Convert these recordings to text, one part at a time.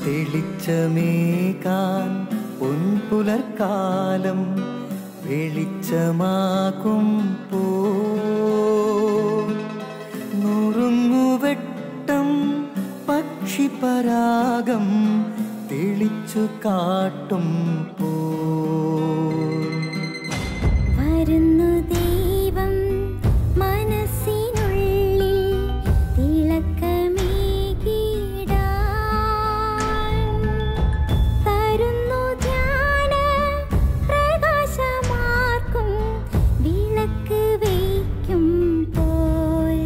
തെളിച്ചമേകാൻ പൊൻപുലർക്കാലം വെളിച്ചമാകുമ്പോ നുറുങ്ങുവെട്ടം പക്ഷിപരാഗം തെളിച്ചു കാട്ടുമ്പോ വരുന്നു ദൈവം മനസ്സിനുള്ളിൽ തിളക്കമേകിടാൻ തരുന്നു ധ്യാന പ്രകാശമാർക്കും വിളക്ക് വയ്ക്കുമ്പോൾ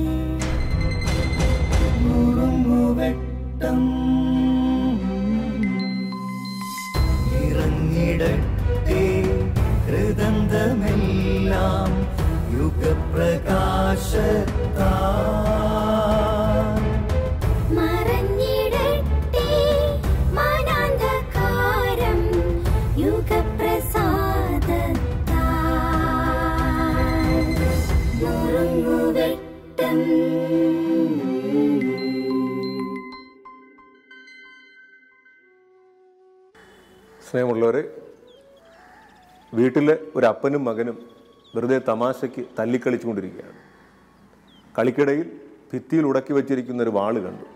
നുറുങ്ങുവെട്ടം ഇറങ്ങിടട്ടെ ഹൃദന്തമെല്ലാം യുഗപ്രകാശത്താൽ മറഞ്ഞിടട്ടെ മനാന്ധകാരം യുഗപ്രസാദത്താൽ നുറുങ്ങുവെട്ടം. സ്നേഹമുള്ളവരെ, വീട്ടിലെ ഒരു അപ്പനും മകനും വെറുതെ തമാശയ്ക്ക് തല്ലിക്കളിച്ചുകൊണ്ടിരിക്കുകയാണ്. കളിക്കിടയിൽ ഭിത്തിയിൽ ഉടക്കി വച്ചിരിക്കുന്ന ഒരു വാള് കണ്ടു.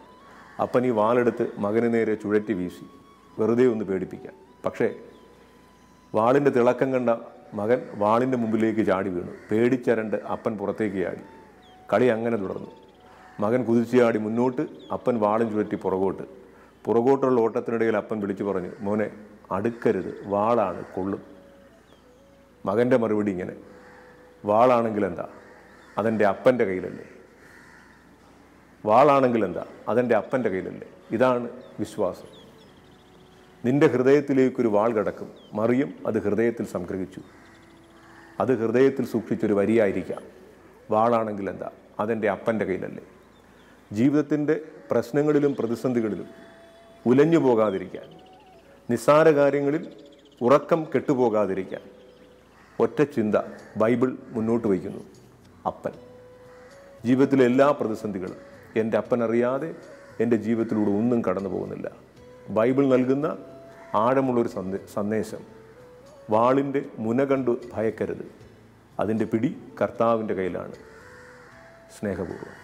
അപ്പൻ ഈ വാളെടുത്ത് മകന് നേരെ ചുഴറ്റി വീശി, വെറുതെ ഒന്ന് പേടിപ്പിക്കാൻ. പക്ഷേ വാളിൻ്റെ തിളക്കം കണ്ട മകൻ വാളിൻ്റെ മുമ്പിലേക്ക് ചാടി വീണു. പേടിച്ചരണ്ട് അപ്പൻ പുറത്തേക്ക് ചാടി. കളി അങ്ങനെ തുടർന്നു. മകൻ കുതിച്ചു ചാടി മുന്നോട്ട്, അപ്പൻ വാളും ചുഴറ്റി പുറകോട്ടുള്ള ഓട്ടത്തിനിടയിൽ അപ്പൻ വിളിച്ചു പറഞ്ഞു, മോനെ അടുക്കരുത്, വാളാണ്, കൊള്ളും. മകൻ്റെ മറുപടി ഇങ്ങനെ, വാളാണെങ്കിൽ എന്താ, അതെൻ്റെ അപ്പൻ്റെ കയ്യിലല്ലേ. വാളാണെങ്കിൽ എന്താ, അതെൻ്റെ അപ്പൻ്റെ കയ്യിലല്ലേ. ഇതാണ് വിശ്വാസം. നിന്റെ ഹൃദയത്തിലേക്കൊരു വാൾ കിടക്കും. മറിയം അത് ഹൃദയത്തിൽ സംഗ്രഹിച്ചു. അത് ഹൃദയത്തിൽ സൂക്ഷിച്ചൊരു വരിയായിരിക്കാം. വാളാണെങ്കിൽ എന്താ, അതെൻ്റെ അപ്പൻ്റെ കയ്യിലല്ലേ. ജീവിതത്തിൻ്റെ പ്രശ്നങ്ങളിലും പ്രതിസന്ധികളിലും ഉലഞ്ഞു പോകാതിരിക്കാൻ, നിസ്സാര കാര്യങ്ങളിൽ ഉറക്കം കെട്ടുപോകാതിരിക്കാൻ ഒറ്റ ചിന്ത ബൈബിൾ മുന്നോട്ട് വയ്ക്കുന്നു, അപ്പൻ. ജീവിതത്തിലെ എല്ലാ പ്രതിസന്ധികളും എൻ്റെ അപ്പൻ അറിയാതെ എൻ്റെ ജീവിതത്തിലൂടെ ഒന്നും കടന്നു പോകുന്നില്ല. ബൈബിൾ നൽകുന്ന ആഴമുള്ളൊരു സന്ദേശം, വാളിൻ്റെ മുന കണ്ടു ഭയക്കരുത്, അതിൻ്റെ പിടി കർത്താവിൻ്റെ കയ്യിലാണ്. സ്നേഹപൂർവ്വം.